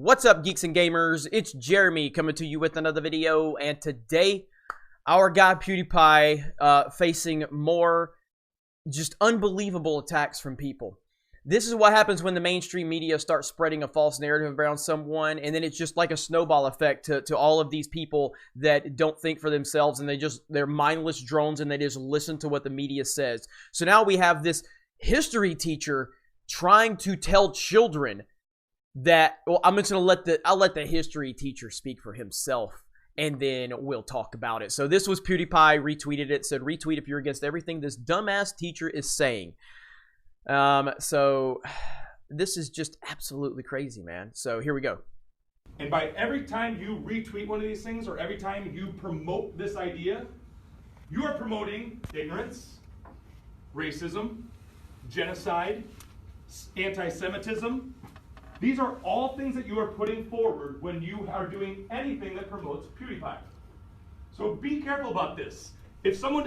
What's up, geeks and gamers? It's Jeremy coming to you with another video, and today our guy Pewdiepie facing more just unbelievable attacks from people. This is what happens when the mainstream media starts spreading a false narrative around someone, and then it's just like a snowball effect to all of these people that don't think for themselves, and they're mindless drones, and they just listen to what the media says. So now we have this history teacher trying to tell children that, well, I'll let the history teacher speak for himself, and then we'll talk about it. So this was Pewdiepie, retweeted it, said retweet if you're against everything this dumbass teacher is saying. So this is just absolutely crazy, man. So here we go. And by every time you retweet one of these things, or every time you promote this idea, you are promoting ignorance, racism, genocide, anti-Semitism. These are all things that you are putting forward when you are doing anything that promotes Pewdiepie. So be careful about this. If something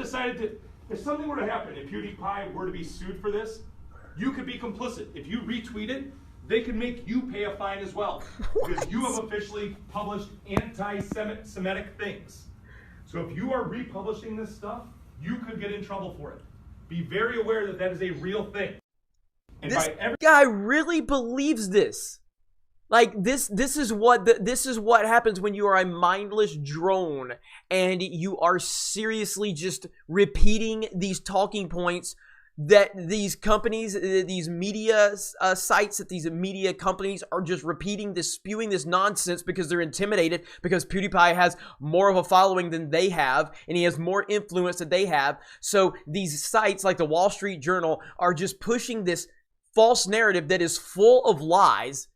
were to happen, if Pewdiepie were to be sued for this, you could be complicit. If you retweet it, they can make you pay a fine as well. Because you have officially published anti-Semitic things. So if you are republishing this stuff, you could get in trouble for it. Be very aware that that is a real thing. And this guy really believes this. Like this is what happens when you are a mindless drone and you are seriously just repeating these talking points that these companies, these media sites, that these media companies are just repeating this, spewing this nonsense because they're intimidated, because Pewdiepie has more of a following than they have, and he has more influence than they have. So these sites like the Wall Street Journal are just pushing this false narrative that is full of lies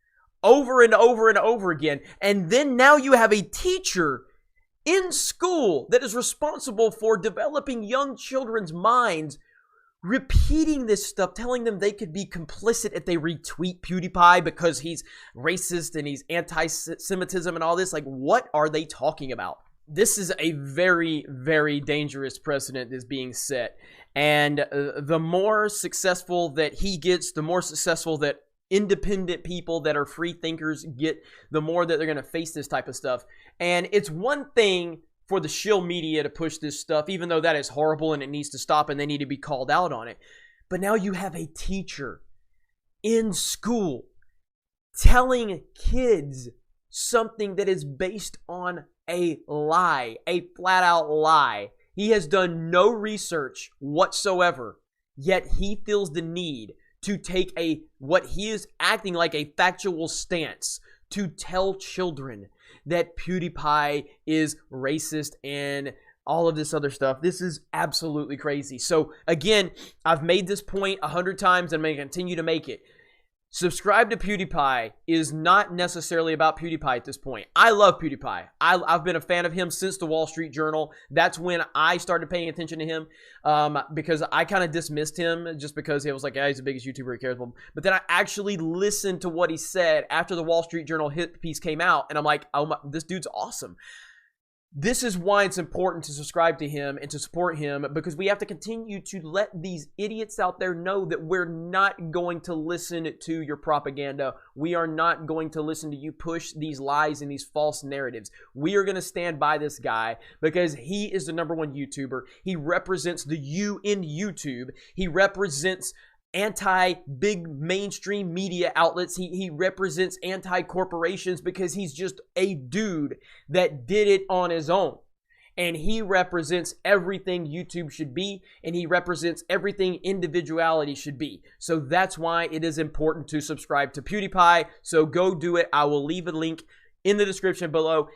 over and over and over again. And then now you have a teacher in school that is responsible for developing young children's minds repeating this stuff, telling them they could be complicit if they retweet Pewdiepie because he's racist and he's anti-Semitism and all this. Like, what are they talking about? This is a very, very dangerous precedent that's being set. And the more successful that he gets, the more successful that independent people that are free thinkers get, the more that they're going to face this type of stuff. And it's one thing for the shill media to push this stuff, even though that is horrible and it needs to stop and they need to be called out on it. But now you have a teacher in school telling kids something that is based on a lie, a flat out lie. He has done no research whatsoever, yet he feels the need to take what he is acting like a factual stance to tell children that Pewdiepie is racist and all of this other stuff. This is absolutely crazy. So again, I've made this point 100 times and I'm going to continue to make it. Subscribe to Pewdiepie is not necessarily about Pewdiepie at this point. I love Pewdiepie. I've been a fan of him since the Wall Street Journal. That's when I started paying attention to him because I kind of dismissed him just because it was like, yeah, he's the biggest YouTuber, who cares? But then I actually listened to what he said after the Wall Street Journal hit piece came out, and I'm like, oh my, this dude's awesome. This is why it's important to subscribe to him and to support him, because we have to continue to let these idiots out there know that we're not going to listen to your propaganda. We are not going to listen to you push these lies and these false narratives. We are going to stand by this guy because he is the #1 YouTuber. He represents the U in YouTube. He represents anti-big mainstream media outlets. He represents anti-corporations because he's just a dude that did it on his own. And he represents everything YouTube should be, and he represents everything individuality should be. So that's why it is important to subscribe to Pewdiepie. So go do it. I will leave a link in the description below.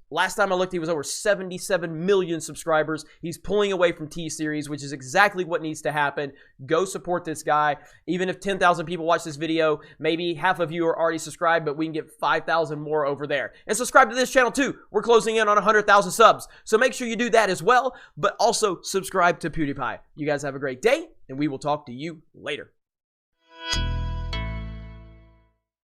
Last time I looked, he was over 77 million subscribers. He's pulling away from T-Series, which is exactly what needs to happen. Go support this guy. Even if 10,000 people watch this video, maybe half of you are already subscribed, but we can get 5,000 more over there. And subscribe to this channel too. We're closing in on 100,000 subs. So make sure you do that as well, but also subscribe to Pewdiepie. You guys have a great day, and we will talk to you later.